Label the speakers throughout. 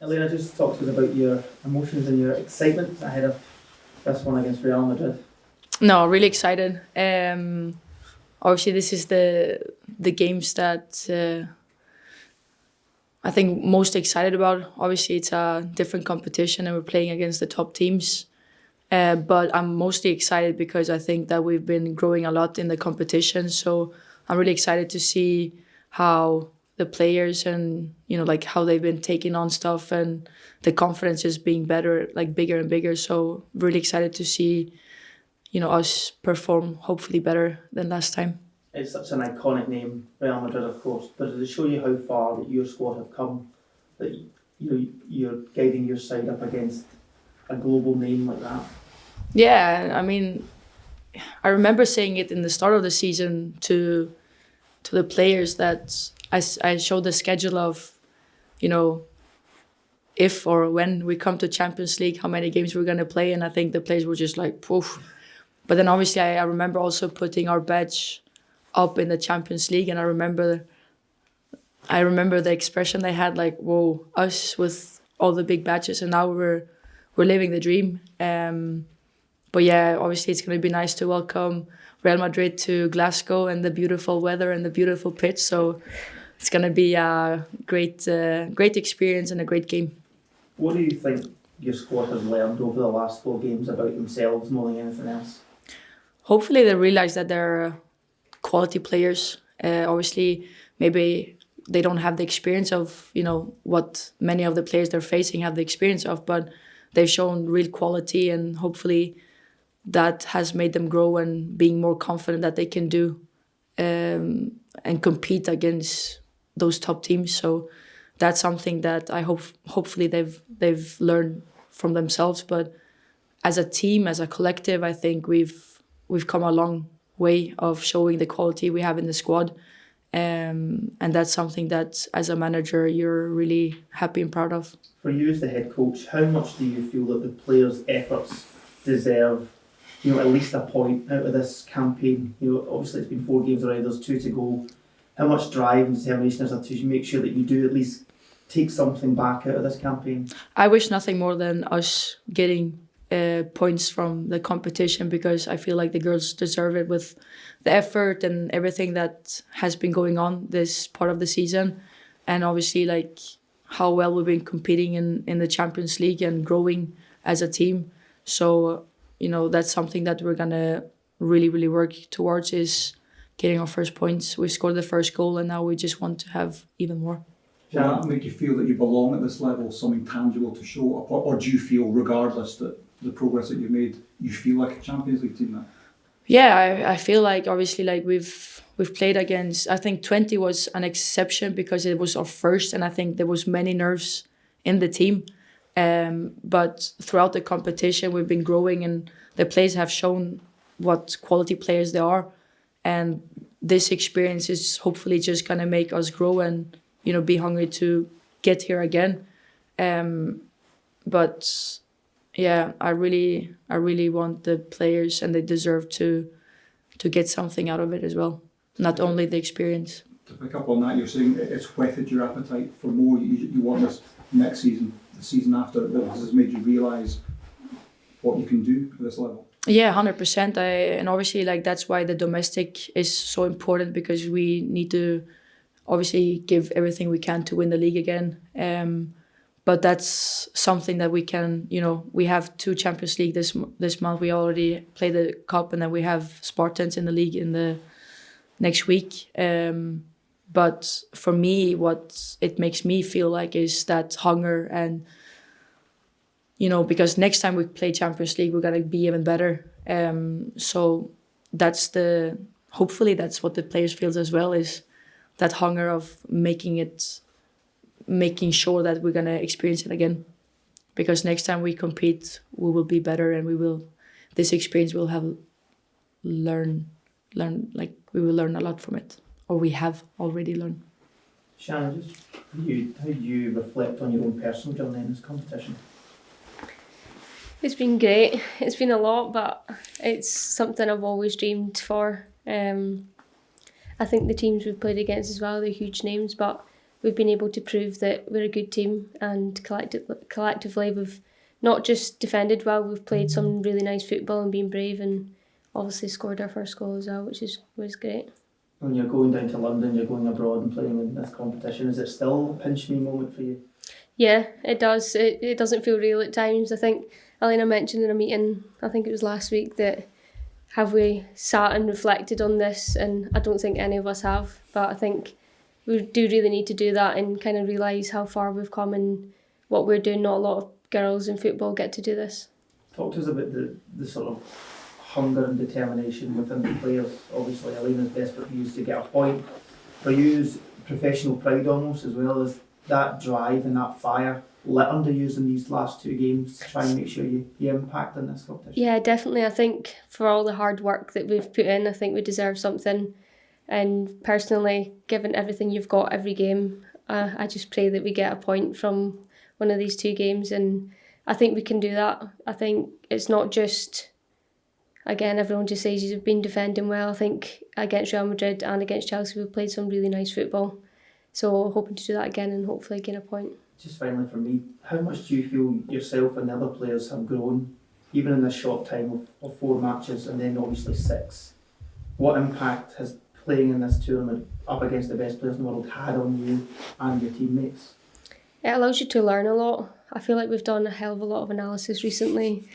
Speaker 1: Elena, just talk to us about your emotions and your excitement ahead of this one against Real Madrid.
Speaker 2: No, really excited. Obviously, this is the games that I think most excited about. Obviously, it's a different competition and we're playing against the top teams. But I'm mostly excited because I think that we've been growing a lot in the competition. So I'm really excited to see how the players and like how they've been taking on stuff and the confidence is being better, like bigger and bigger. So really excited to see us perform hopefully better than last time.
Speaker 1: It's such an iconic name, Real Madrid, of course. But does it show you how far that your squad have come? That you're guiding your side up against a global name like that.
Speaker 2: Yeah, I mean, I remember saying it in the start of the season to the players that I showed the schedule of, if or when we come to Champions League, how many games we're gonna play, and I think the players were just like, poof. But then obviously I remember also putting our badge up in the Champions League, and I remember the expression they had, like, whoa, us with all the big badges, and now we're living the dream. But yeah, obviously it's going to be nice to welcome Real Madrid to Glasgow and the beautiful weather and the beautiful pitch. So it's going to be a great experience and a great game.
Speaker 1: What do you think your squad has learned over the last 4 games about themselves more than anything else?
Speaker 2: Hopefully they realize that they're quality players. Obviously, maybe they don't have the experience of, what many of the players they're facing have the experience of, but they've shown real quality, and hopefully that has made them grow and being more confident that they can do and compete against those top teams. So that's something that I hopefully they've learned from themselves. But as a team, as a collective, I think we've come a long way of showing the quality we have in the squad. And that's something that as a manager you're really happy and proud of.
Speaker 1: For you as the head coach, how much do you feel that the players' efforts deserve, at least a point out of this campaign? Obviously it's been 4 games already, there's 2 to go. How much drive and determination is there to make sure that you do at least take something back out of this campaign?
Speaker 2: I wish nothing more than us getting points from the competition, because I feel like the girls deserve it with the effort and everything that has been going on this part of the season, and obviously like how well we've been competing in the Champions League and growing as a team. So that's something that we're gonna really work towards, is getting our first points. We scored the first goal and now we just want to have even more.
Speaker 3: Does that make you feel that you belong at this level, something tangible to show, or do you feel, regardless that the progress that you've made, you feel like a Champions League team now?
Speaker 2: Yeah, I feel like obviously like we've played against, I think 20 was an exception because it was our first, and I think there was many nerves in the team. But throughout the competition we've been growing, and the players have shown what quality players they are, and this experience is hopefully just gonna make us grow and be hungry to get here again. But yeah, I really want the players, and they deserve to get something out of it as well, not only the experience.
Speaker 3: To pick up on that, you're saying it's whetted your appetite for more. You want this next season, the season after, that this has made you realise what you can do at this level.
Speaker 2: Yeah, 100%. And obviously like that's why the domestic is so important, because we need to obviously give everything we can to win the league again. But that's something that we can, we have 2 Champions League this month. We already played the cup, and then we have Spartans in the league in the next week. But for me, what it makes me feel like is that hunger, and because next time we play Champions League, we're gonna be even better. So hopefully that's what the players feel as well, is that hunger of making sure that we're gonna experience it again, because next time we compete we will be better, and this experience will have learn like we will learn a lot from it, or we have already learned.
Speaker 1: Shannon, just how do you reflect on your own personal journey in this competition?
Speaker 4: It's been great. It's been a lot, but it's something I've always dreamed for. I think the teams we've played against as well, they're huge names, but we've been able to prove that we're a good team, and collectively we've not just defended well, we've played some really nice football and been brave, and obviously scored our first goal as well, which was great.
Speaker 1: When you're going down to London, you're going abroad and playing in this competition, is it still a pinch me moment for you?
Speaker 4: Yeah, it does. It doesn't feel real at times. I think Elena mentioned in a meeting, I think it was last week, that have we sat and reflected on this, and I don't think any of us have, but I think we do really need to do that and kind of realise how far we've come and what we're doing. Not a lot of girls in football get to do this.
Speaker 1: Talk to us about the sort of hunger and determination within the players. Obviously Elena's desperate for you to get a point. For you, professional pride almost, as well as that drive and that fire lit under you in these last 2 games to try and make sure you impact in this competition.
Speaker 4: Yeah, definitely. I think for all the hard work that we've put in, I think we deserve something. And personally, given everything you've got every game, I just pray that we get a point from one of these 2 games, and I think we can do that. I think it's not just, again, everyone just says you've been defending well. I think against Real Madrid and against Chelsea we've played some really nice football, so hoping to do that again and hopefully gain a point.
Speaker 1: Just finally from me, how much do you feel yourself and the other players have grown, even in this short time of 4 matches and then obviously 6? What impact has playing in this tournament up against the best players in the world had on you and your teammates?
Speaker 4: It allows you to learn a lot. I feel like we've done a hell of a lot of analysis recently,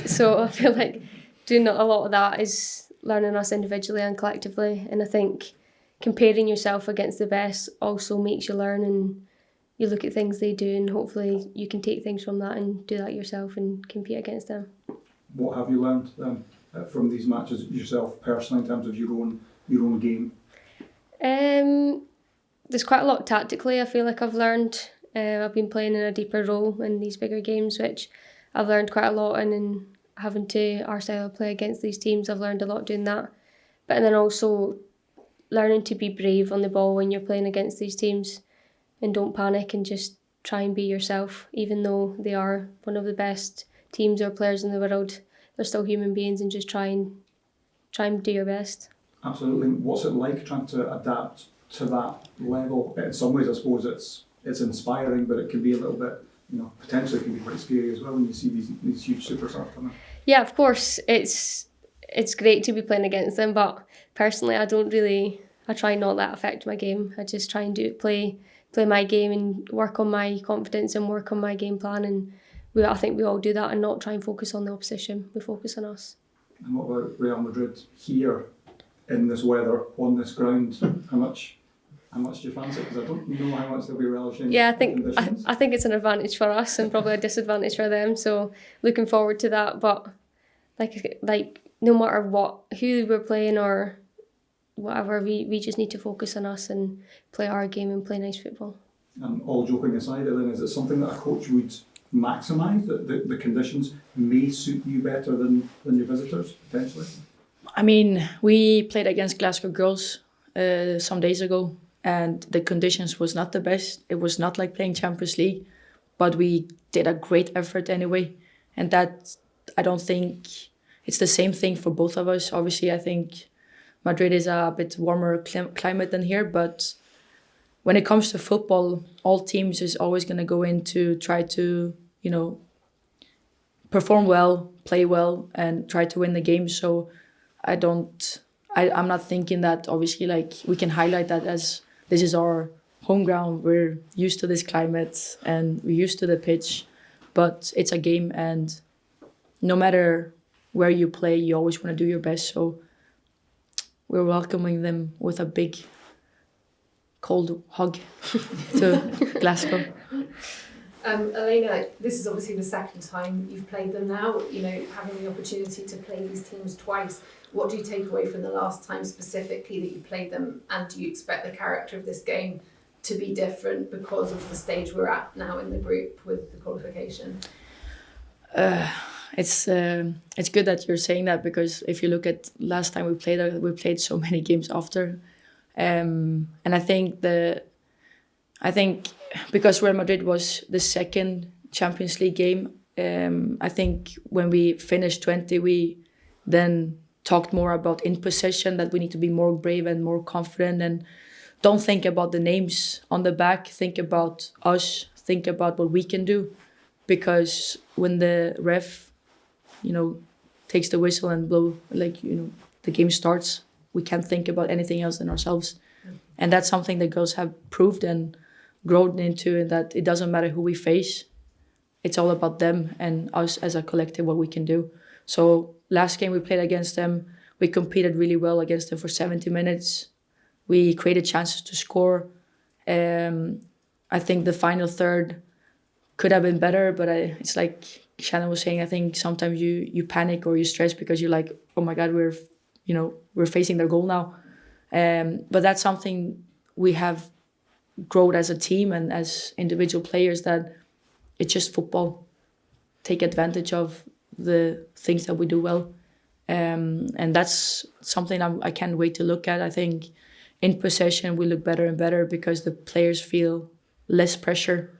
Speaker 4: so I feel like doing a lot of that is learning us individually and collectively, and I think comparing yourself against the best also makes you learn, and you look at things they do and hopefully you can take things from that and do that yourself and compete against them.
Speaker 3: What have you learned from these matches yourself personally in terms of your own game?
Speaker 4: There's quite a lot tactically I feel like I've learned. I've been playing in a deeper role in these bigger games, which I've learned quite a lot in, and having to our style of play against these teams, I've learned a lot doing that. But then also learning to be brave on the ball when you're playing against these teams, and don't panic and just try and be yourself. Even though they are one of the best teams or players in the world, they're still human beings, and just try and do your best.
Speaker 3: Absolutely. What's it like trying to adapt to that level? In some ways I suppose it's inspiring, but it can be a little bit, potentially it can be quite scary as well when you see these huge superstars coming.
Speaker 4: Yeah, of course, it's great to be playing against them, but personally I try not let that affect my game. I just try and play my game and work on my confidence and work on my game plan, and I think we all do that and not try and focus on the opposition. We focus on us.
Speaker 3: And what about Real Madrid here in this weather, on this ground? How much do you fancy it? Because I don't know how much they'll be relishing.
Speaker 4: Yeah,
Speaker 3: conditions.
Speaker 4: I think it's an advantage for us and probably a disadvantage for them. So looking forward to that. But like no matter who we're playing or whatever, we just need to focus on us and play our game and play nice football.
Speaker 3: And all joking aside, Elena, is it something that a coach would maximise, that the conditions may suit you better than your visitors potentially?
Speaker 2: I mean, we played against Glasgow girls some days ago, and the conditions was not the best. It was not like playing Champions League, but we did a great effort anyway. And that, I don't think it's the same thing for both of us. Obviously, I think Madrid is a bit warmer climate than here, but when it comes to football, all teams is always going to go in to try to, perform well, play well, and try to win the game. So I'm not thinking that obviously like we can highlight that as this is our home ground. We're used to this climate and we're used to the pitch, but it's a game, and no matter where you play, you always want to do your best. So we're welcoming them with a big cold hug to Glasgow.
Speaker 5: Elena, this is obviously the second time you've played them now, having the opportunity to play these teams twice. What do you take away from the last time specifically that you played them, and do you expect the character of this game to be different because of the stage we're at now in the group with the qualification?
Speaker 2: It's good that you're saying that, because if you look at last time we played so many games after, and I think because Real Madrid was the second Champions League game, I think when we finished 20, we then talked more about in possession, that we need to be more brave and more confident and don't think about the names on the back, think about us, think about what we can do. Because when the ref, takes the whistle and blow, the game starts, we can't think about anything else than ourselves. And that's something that girls have proved and grown into, and that it doesn't matter who we face. It's all about them and us as a collective, what we can do. So last game we played against them, we competed really well against them for 70 minutes. We created chances to score. I think the final third could have been better, but it's like Shannon was saying, I think sometimes you panic or you stress because you're like, oh my God, we're facing their goal now. But that's something we have grown as a team and as individual players, that it's just football. Take advantage of the things that we do well. And that's something I can't wait to look at. I think in possession we look better and better because the players feel less pressure.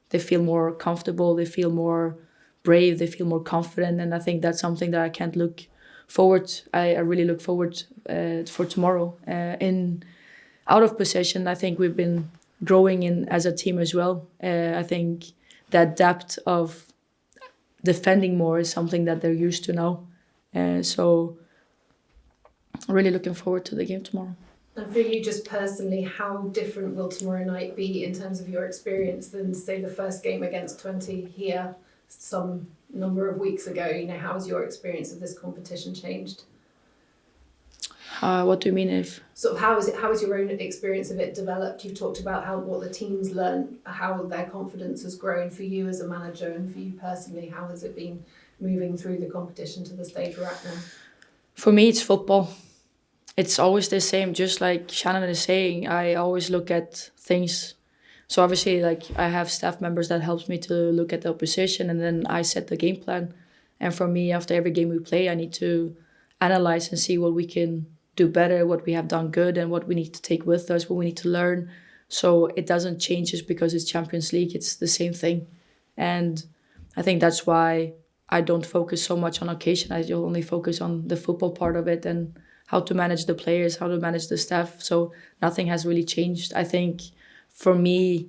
Speaker 2: They feel more comfortable. They feel more brave. They feel more confident. And I think that's something that I can't look forward. I really look forward for tomorrow. Out of possession, I think we've been growing in as a team as well. I think that depth of defending more is something that they're used to now. So I'm really looking forward to the game tomorrow.
Speaker 5: And for you, just personally, how different will tomorrow night be in terms of your experience than, say, the first game against 20 here some number of weeks ago? How has your experience of this competition changed?
Speaker 2: What do you mean if?
Speaker 5: Sort of how has your own experience of it developed? You've talked about what the teams learn, how their confidence has grown for you as a manager, and for you personally, how has it been moving through the competition to the stage we're at now?
Speaker 2: For me, it's football. It's always the same, just like Shannon is saying. I always look at things. So obviously, I have staff members that helps me to look at the opposition, and then I set the game plan. And for me, after every game we play, I need to analyze and see what we can do better, what we have done good, and what we need to take with us, what we need to learn. So it doesn't change just because it's Champions League. It's the same thing. And I think that's why I don't focus so much on occasion. I only focus on the football part of it and how to manage the players, how to manage the staff. So nothing has really changed. I think for me,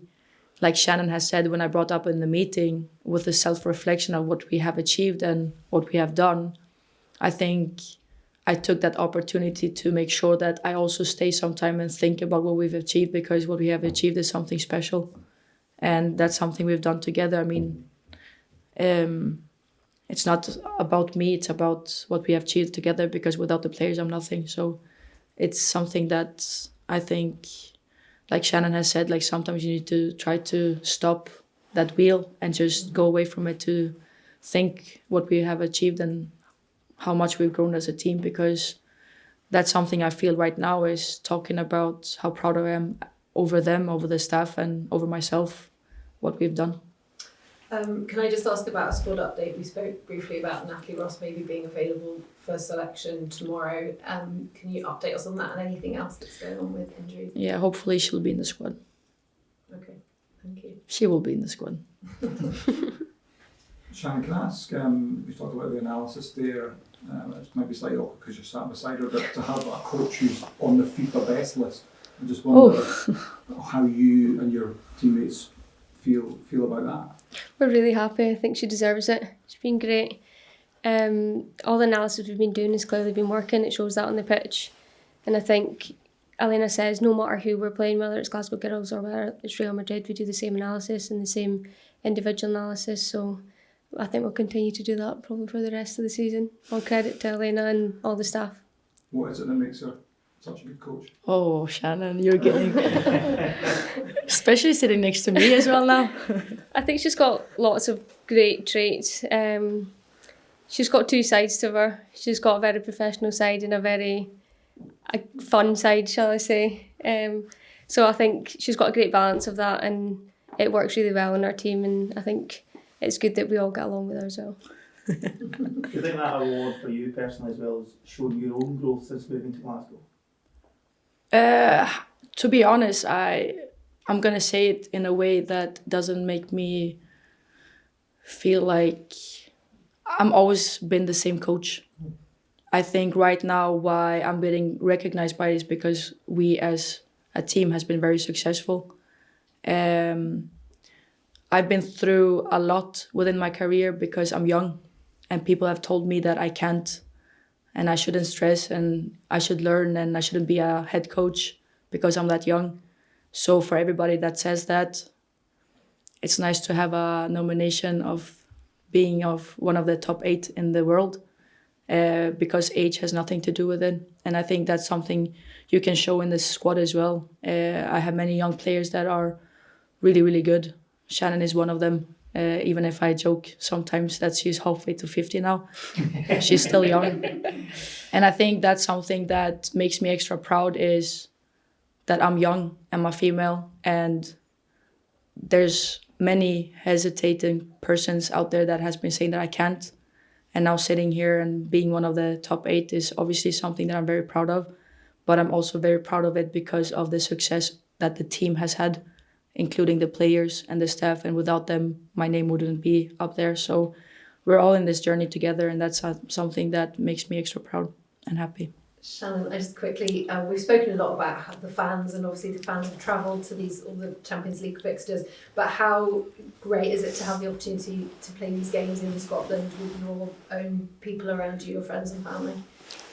Speaker 2: like Shannon has said when I brought up in the meeting, with the self-reflection of what we have achieved and what we have done, I think I took that opportunity to make sure that I also stay some time and think about what we've achieved, because what we have achieved is something special. And that's something we've done together. I mean, it's not about me, it's about what we have achieved together, because without the players, I'm nothing. So it's something that I think, like Shannon has said, sometimes you need to try to stop that wheel and just go away from it to think what we have achieved and how much we've grown as a team, because that's something I feel right now is talking about how proud I am over them, over the staff, and over myself, what we've done.
Speaker 5: Can I just ask about a squad update? We spoke briefly about Natalie Ross maybe being available for selection tomorrow. Can you update us on that and anything else that's going on with injuries?
Speaker 2: Yeah, hopefully she'll be in the squad.
Speaker 5: Okay, thank you.
Speaker 2: She will be in the squad.
Speaker 3: Shannon, can I ask, we talked about the analysis there, it might be slightly awkward because you're sat beside her, but to have a coach who's on the FIFA best list, I just wonder how you and your teammates feel about that.
Speaker 4: We're really happy. I think she deserves it. She's been great. All the analysis we've been doing has clearly been working. It shows that on the pitch. And I think Elena says no matter who we're playing, whether it's Glasgow Girls or whether it's Real Madrid, we do the same analysis and the same individual analysis. So I think we'll continue to do that probably for the rest of the season. All credit to Elena and all the staff.
Speaker 3: What is it that makes her such a good coach?
Speaker 2: Oh, Shannon, you're getting... Especially sitting next to me as well now.
Speaker 4: I think she's got lots of great traits. She's got two sides to her. She's got a very professional side and a fun side, shall I say. So I think she's got a great balance of that, and it works really well in our team, and I think it's good that we all get along with her as well.
Speaker 1: Do you think that award for you personally as well has shown your own growth since moving to Glasgow?
Speaker 2: To be honest, I'm going to say it in a way that doesn't make me feel like I'm always been the same coach. I think right now why I'm getting recognized by it is because we as a team has been very successful. I've been through a lot within my career because I'm young, and people have told me that I can't, and I shouldn't stress, and I should learn, and I shouldn't be a head coach because I'm that young. So for everybody that says that, it's nice to have a nomination of being of one of the top 8 in the world, because age has nothing to do with it. And I think that's something you can show in this squad as well. I have many young players that are really, really good. Shannon is one of them. Even if I joke sometimes that she's halfway to 50 now, she's still young. And I think that's something that makes me extra proud, is that I'm young, I'm a female, and there's many hesitating persons out there that has been saying that I can't. And now sitting here and being one of the top 8 is obviously something that I'm very proud of. But I'm also very proud of it because of the success that the team has had, including the players and the staff. And without them, my name wouldn't be up there. So we're all in this journey together, and that's something that makes me extra proud and happy.
Speaker 5: Shannon, I just quickly, we've spoken a lot about how the fans, and obviously the fans have travelled to all the Champions League fixtures, but how great is it to have the opportunity to play these games in Scotland with your own people around you, your friends and family?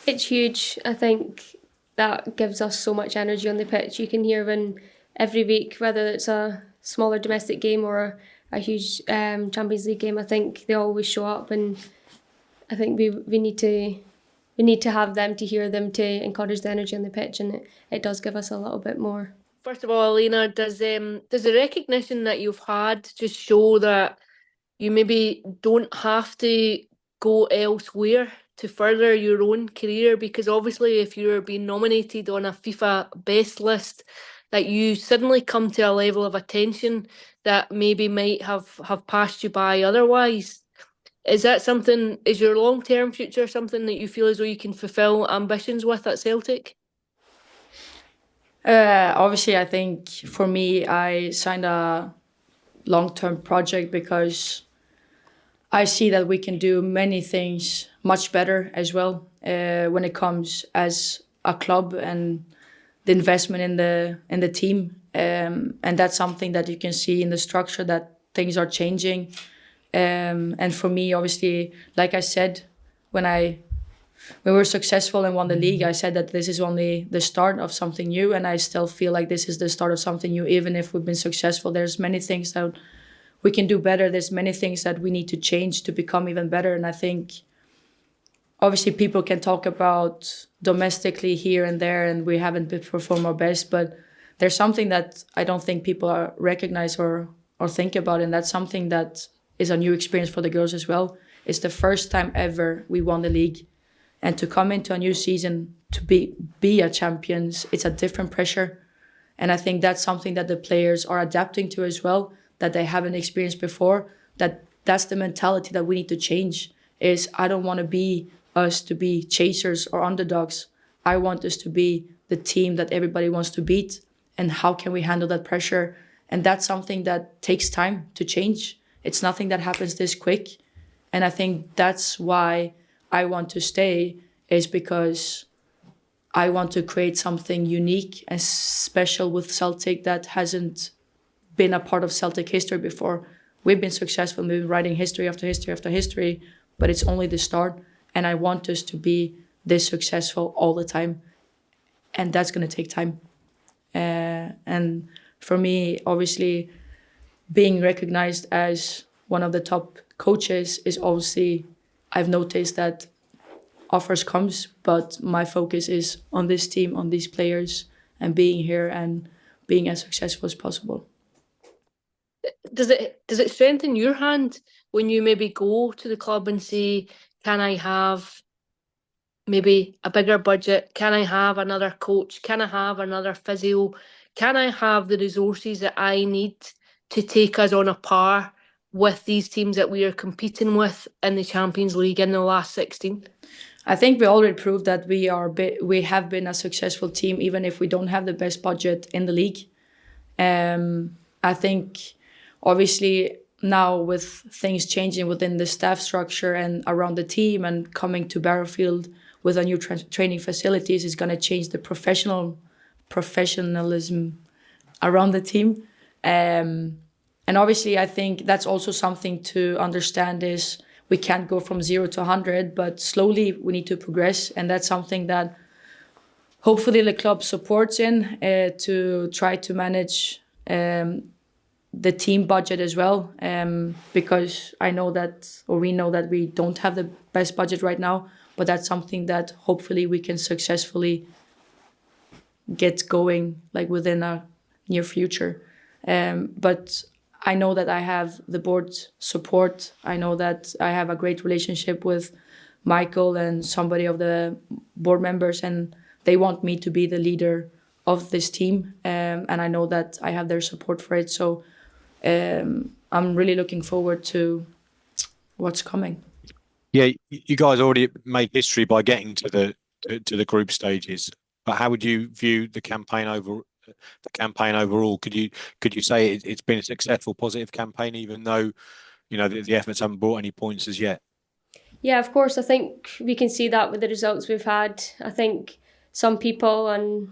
Speaker 4: It's huge. I think that gives us so much energy on the pitch. You can hear when every week, whether it's a smaller domestic game or a huge Champions League game, I think they always show up, and I think we need to have them, to hear them, to encourage the energy on the pitch, and it does give us a little bit more.
Speaker 6: First of all, Elena, does the recognition that you've had just show that you maybe don't have to go elsewhere to further your own career? Because obviously if you're being nominated on a FIFA best list, that you suddenly come to a level of attention that maybe might have passed you by otherwise. Is that something, is your long-term future something that you feel as though you can fulfil ambitions with at Celtic?
Speaker 2: Obviously, I think for me, I signed a long-term project because I see that we can do many things much better as well when it comes as a club and the investment in the team. And that's something that you can see in the structure, that things are changing. And for me, obviously, like I said, when we were successful and won the league, I said that this is only the start of something new, and I still feel like this is the start of something new. Even if we've been successful, there's many things that we can do better. There's many things that we need to change to become even better. And I think, obviously, people can talk about domestically here and there, and we haven't performed our best, but there's something that I don't think people recognize or think about, and that's something that is a new experience for the girls as well. It's the first time ever we won the league. And to come into a new season, to be a champions, it's a different pressure. And I think that's something that the players are adapting to as well, that they haven't experienced before. That's the mentality that we need to change. Is I don't want us to be chasers or underdogs. I want us to be the team that everybody wants to beat. And how can we handle that pressure? And that's something that takes time to change. It's nothing that happens this quick. And I think that's why I want to stay, is because I want to create something unique and special with Celtic that hasn't been a part of Celtic history before. We've been successful, we've been writing history after history after history, but it's only the start. And I want us to be this successful all the time. And that's going to take time. And for me, obviously, being recognized as one of the top coaches is obviously, I've noticed that offers comes, but my focus is on this team, on these players, and being here and being as successful as possible.
Speaker 6: Does it strengthen your hand when you maybe go to the club and say, can I have maybe a bigger budget? Can I have another coach? Can I have another physio? Can I have the resources that I need to take us on a par with these teams that we are competing with in the Champions League in the last 16?
Speaker 2: I think we already proved that we have been a successful team, even if we don't have the best budget in the league. I think, obviously, now with things changing within the staff structure and around the team and coming to Barrowfield with a new training facilities is going to change the professional professionalism around the team. And obviously, I think that's also something to understand is we can't go from 0 to 100, but slowly we need to progress. And that's something that hopefully the club supports in to try to manage the team budget as well. Because I know that, or we know that we don't have the best budget right now, but that's something that hopefully we can successfully get going like within a near future. But I know that I have the board's support. I know that I have a great relationship with Michael and somebody of the board members, and they want me to be the leader of this team. And I know that I have their support for it. So I'm really looking forward to what's coming.
Speaker 7: Yeah, you guys already made history by getting to the group stages. But how would you view the campaign overall? Could you say it's been a successful, positive campaign, even though the efforts haven't brought any points as yet?
Speaker 4: Yeah, of course. I think we can see that with the results we've had. I think some people in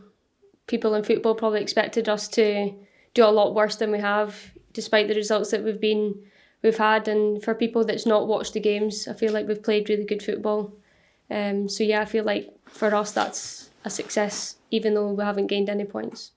Speaker 4: football probably expected us to do a lot worse than we have, despite the results that we've had. And for people that's not watched the games, I feel like we've played really good football. So yeah, I feel like for us that's a success, even though we haven't gained any points.